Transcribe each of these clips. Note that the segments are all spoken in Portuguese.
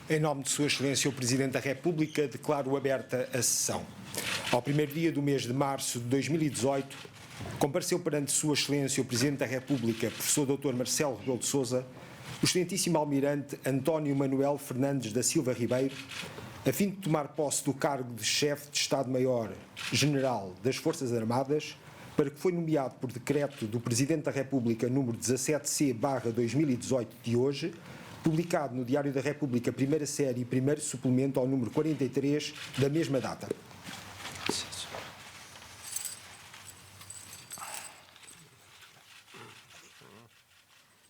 Em nome de Sua Excelência o Presidente da República, declaro aberta a sessão. Ao primeiro dia do mês de março de 2018, compareceu perante Sua Excelência o Presidente da República, Professor Dr. Marcelo Rebelo de Sousa, o Excelentíssimo Almirante António Manuel Fernandes da Silva Ribeiro, a fim de tomar posse do cargo de Chefe de Estado-Maior-General das Forças Armadas, para que foi nomeado por decreto do Presidente da República número 17C/2018 de hoje, publicado no Diário da República, primeira série e primeiro suplemento ao número 43 da mesma data.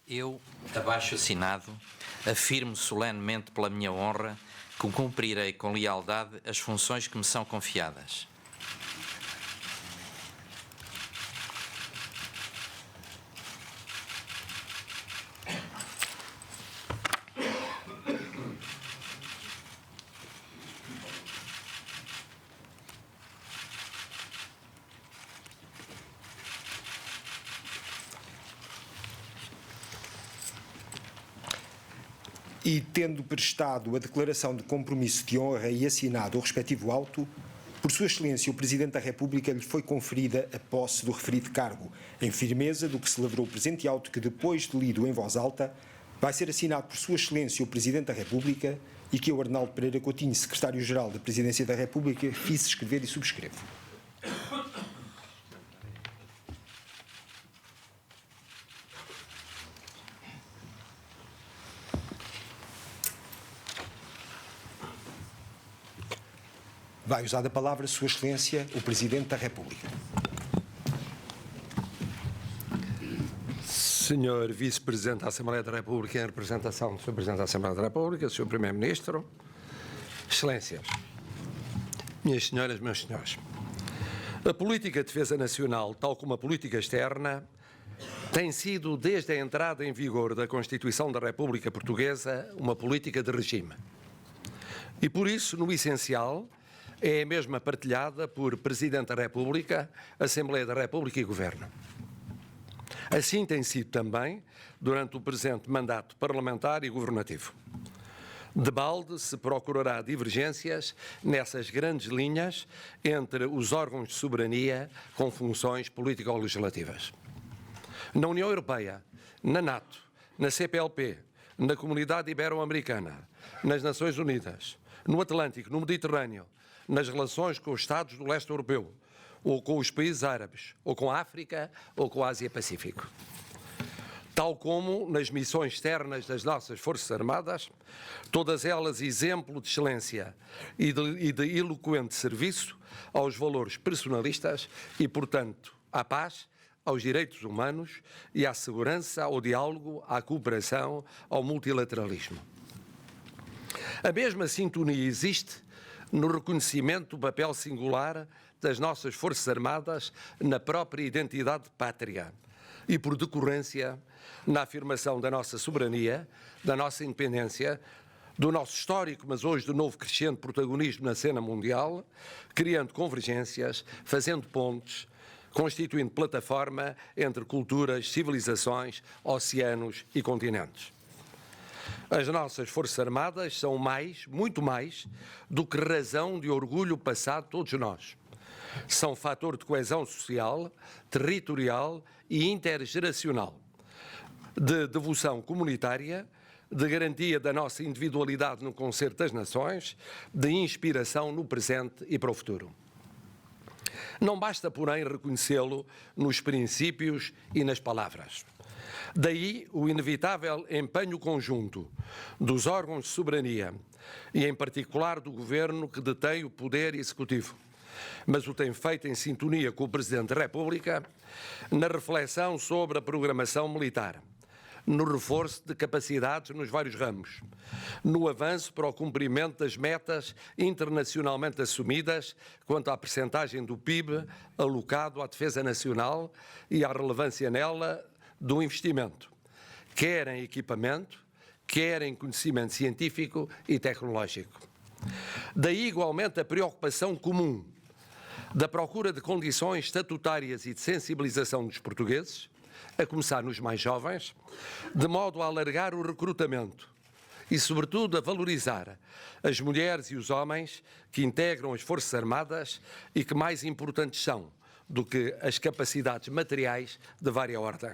Eu, abaixo assinado, afirmo solenemente pela minha honra que cumprirei com lealdade as funções que me são confiadas. E, tendo prestado a declaração de compromisso de honra e assinado o respectivo auto, por Sua Excelência o Presidente da República lhe foi conferida a posse do referido cargo, em firmeza do que celebrou o presente auto que, depois de lido em voz alta, vai ser assinado por Sua Excelência o Presidente da República e que eu, Arnaldo Pereira Coutinho, Secretário-Geral da Presidência da República, fiz escrever e subscrevo. Vai usar a palavra Sua Excelência o Presidente da República. Senhor Vice-Presidente da Assembleia da República, em representação do Sr. Presidente da Assembleia da República, Sr. Primeiro-Ministro, Excelências, minhas senhoras, meus senhores, a política de defesa nacional, tal como a política externa, tem sido, desde a entrada em vigor da Constituição da República Portuguesa, uma política de regime. E por isso, no essencial, é a mesma partilhada por Presidente da República, Assembleia da República e Governo. Assim tem sido também durante o presente mandato parlamentar e governativo. De balde se procurará divergências nessas grandes linhas entre os órgãos de soberania com funções político-legislativas. Na União Europeia, na NATO, na CPLP, na Comunidade Ibero-Americana, nas Nações Unidas, no Atlântico, no Mediterrâneo, nas relações com os Estados do leste europeu, ou com os países árabes, ou com a África, ou com a Ásia-Pacífico. Tal como nas missões externas das nossas Forças Armadas, todas elas exemplo de excelência e de eloquente serviço aos valores personalistas e, portanto, à paz, aos direitos humanos e à segurança, ao diálogo, à cooperação, ao multilateralismo. A mesma sintonia existe no reconhecimento do papel singular das nossas Forças Armadas na própria identidade de pátria e, por decorrência, na afirmação da nossa soberania, da nossa independência, do nosso histórico, mas hoje de novo crescente protagonismo na cena mundial, criando convergências, fazendo pontes, constituindo plataforma entre culturas, civilizações, oceanos e continentes. As nossas Forças Armadas são mais, muito mais, do que razão de orgulho passado de todos nós. São fator de coesão social, territorial e intergeracional, de devoção comunitária, de garantia da nossa individualidade no concerto das nações, de inspiração no presente e para o futuro. Não basta, porém, reconhecê-lo nos princípios e nas palavras. Daí o inevitável empenho conjunto dos órgãos de soberania e, em particular, do Governo que detém o poder executivo, mas o tem feito em sintonia com o Presidente da República na reflexão sobre a programação militar, no reforço de capacidades nos vários ramos, no avanço para o cumprimento das metas internacionalmente assumidas quanto à percentagem do PIB alocado à defesa nacional e à relevância nela do investimento, quer em equipamento, quer em conhecimento científico e tecnológico. Daí, igualmente, a preocupação comum da procura de condições estatutárias e de sensibilização dos portugueses, a começar nos mais jovens, de modo a alargar o recrutamento e, sobretudo, a valorizar as mulheres e os homens que integram as Forças Armadas e que mais importantes são do que as capacidades materiais de vária ordem.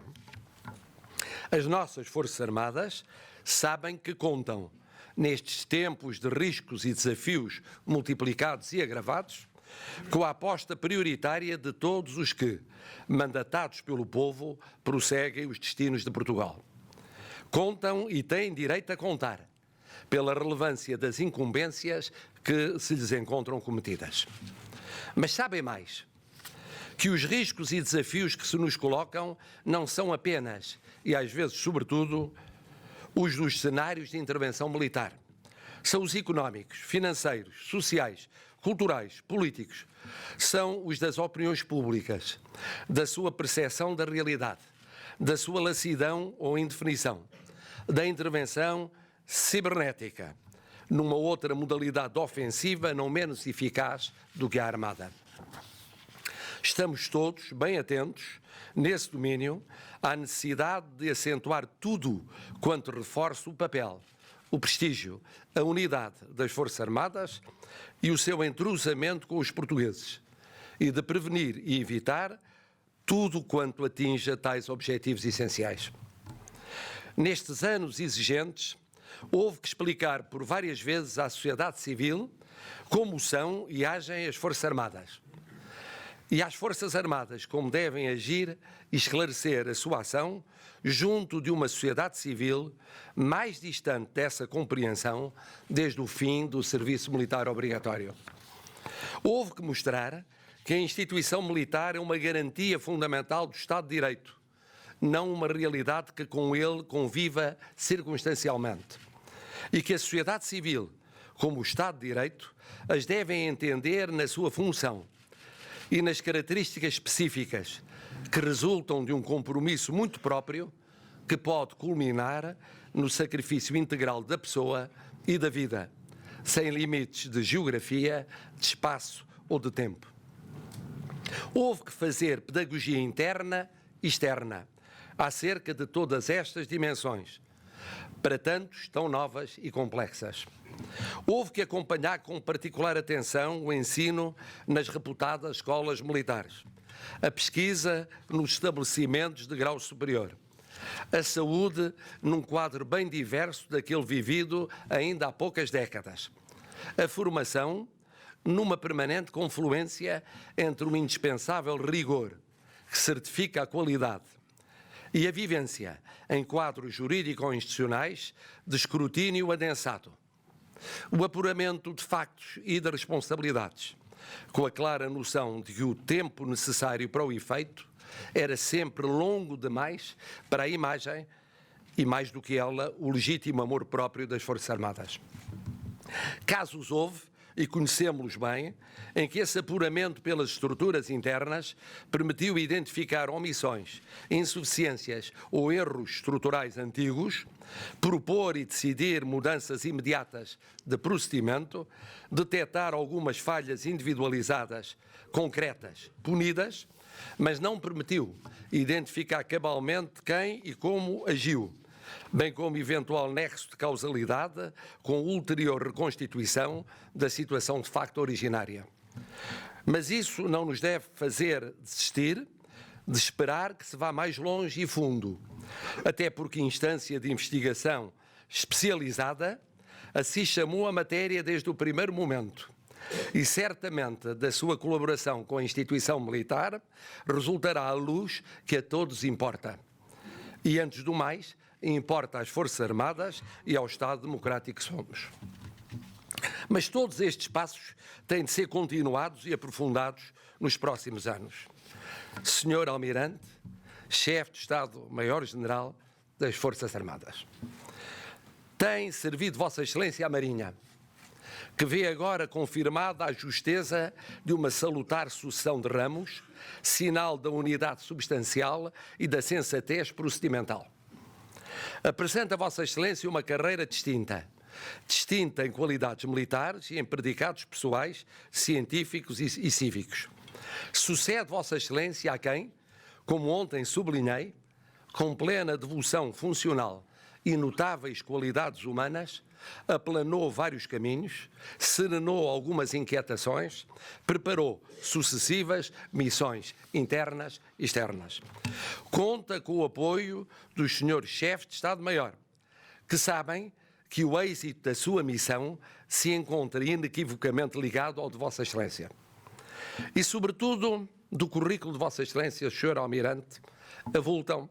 As nossas Forças Armadas sabem que contam, nestes tempos de riscos e desafios multiplicados e agravados, com a aposta prioritária de todos os que, mandatados pelo povo, prosseguem os destinos de Portugal. Contam e têm direito a contar, pela relevância das incumbências que se lhes encontram cometidas. Mas sabem mais, que os riscos e desafios que se nos colocam não são apenas, e às vezes sobretudo, os dos cenários de intervenção militar. São os económicos, financeiros, sociais, culturais, políticos. São os das opiniões públicas, da sua percepção da realidade, da sua lassidão ou indefinição, da intervenção cibernética, numa outra modalidade ofensiva não menos eficaz do que a armada. Estamos todos bem atentos, nesse domínio, à necessidade de acentuar tudo quanto reforce o papel, o prestígio, a unidade das Forças Armadas e o seu entrosamento com os portugueses, e de prevenir e evitar tudo quanto atinja tais objetivos essenciais. Nestes anos exigentes, houve que explicar por várias vezes à sociedade civil como são e agem as Forças Armadas. E às Forças Armadas como devem agir e esclarecer a sua ação junto de uma sociedade civil mais distante dessa compreensão desde o fim do serviço militar obrigatório. Houve que mostrar que a instituição militar é uma garantia fundamental do Estado de Direito, não uma realidade que com ele conviva circunstancialmente. E que a sociedade civil, como o Estado de Direito, as devem entender na sua função e nas características específicas que resultam de um compromisso muito próprio que pode culminar no sacrifício integral da pessoa e da vida, sem limites de geografia, de espaço ou de tempo. Houve que fazer pedagogia interna e externa acerca de todas estas dimensões, para tantos tão novas e complexas. Houve que acompanhar com particular atenção o ensino nas reputadas escolas militares, a pesquisa nos estabelecimentos de grau superior, a saúde num quadro bem diverso daquele vivido ainda há poucas décadas, a formação numa permanente confluência entre um indispensável rigor que certifica a qualidade e a vivência em quadros jurídico-institucionais de escrutínio adensado. O apuramento de factos e de responsabilidades, com a clara noção de que o tempo necessário para o efeito era sempre longo demais para a imagem e, mais do que ela, o legítimo amor próprio das Forças Armadas. Casos houve, e conhecemos-los bem, em que esse apuramento pelas estruturas internas permitiu identificar omissões, insuficiências ou erros estruturais antigos, propor e decidir mudanças imediatas de procedimento, detectar algumas falhas individualizadas, concretas, punidas, mas não permitiu identificar cabalmente quem e como agiu, bem como eventual nexo de causalidade com ulterior reconstituição da situação de facto originária. Mas isso não nos deve fazer desistir de esperar que se vá mais longe e fundo, até porque instância de investigação especializada assim chamou a matéria desde o primeiro momento. E certamente da sua colaboração com a instituição militar resultará a luz que a todos importa. E antes do mais, importa às Forças Armadas e ao Estado democrático que somos. Mas todos estes passos têm de ser continuados e aprofundados nos próximos anos. Senhor Almirante, chefe de Estado-Maior-General das Forças Armadas, tem servido Vossa Excelência a Marinha, que vê agora confirmada a justeza de uma salutar sucessão de ramos, sinal da unidade substancial e da sensatez procedimental. Apresenta a Vossa Excelência uma carreira distinta em qualidades militares e em predicados pessoais, científicos e cívicos. Sucede Vossa Excelência a quem, como ontem sublinhei, com plena devoção funcional e notáveis qualidades humanas, aplanou vários caminhos, serenou algumas inquietações, preparou sucessivas missões internas e externas. Conta com o apoio dos senhores chefes de Estado-Maior, que sabem que o êxito da sua missão se encontra inequivocamente ligado ao de Vossa Excelência. E, sobretudo, do currículo de Vossa Excelência, Sr. Almirante, avultam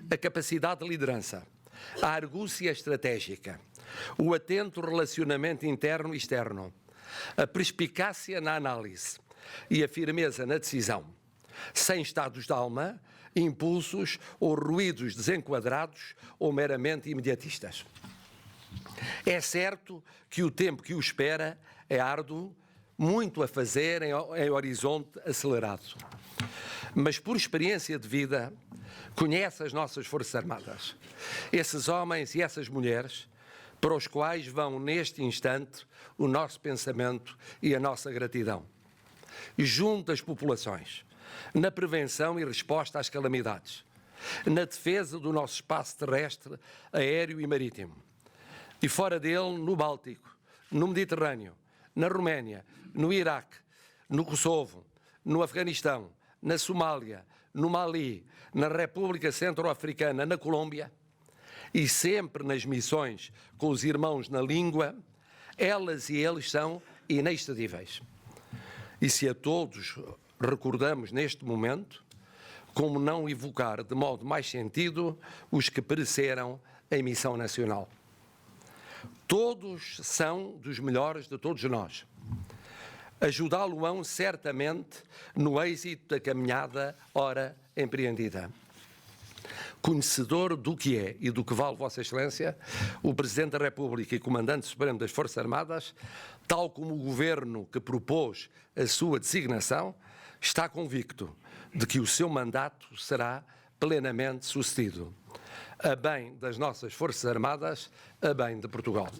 a capacidade de liderança, a argúcia estratégica, o atento relacionamento interno e externo, a perspicácia na análise e a firmeza na decisão, sem estados de alma, impulsos ou ruídos desenquadrados ou meramente imediatistas. É certo que o tempo que o espera é árduo, muito a fazer em horizonte acelerado. Mas por experiência de vida, conhece as nossas Forças Armadas, esses homens e essas mulheres para os quais vão neste instante o nosso pensamento e a nossa gratidão. E junto às populações, na prevenção e resposta às calamidades, na defesa do nosso espaço terrestre, aéreo e marítimo, e fora dele no Báltico, no Mediterrâneo, na Roménia, no Iraque, no Kosovo, no Afeganistão, na Somália, no Mali, na República Centro-Africana, na Colômbia, e sempre nas missões com os irmãos na língua, elas e eles são inexcedíveis. E se a todos recordamos neste momento, como não evocar de modo mais sentido os que pereceram em missão nacional? Todos são dos melhores de todos nós. Ajudá-lo-ão certamente no êxito da caminhada ora empreendida. Conhecedor do que é e do que vale Vossa Excelência, o Presidente da República e Comandante Supremo das Forças Armadas, tal como o Governo que propôs a sua designação, está convicto de que o seu mandato será plenamente sucedido, a bem das nossas Forças Armadas, a bem de Portugal.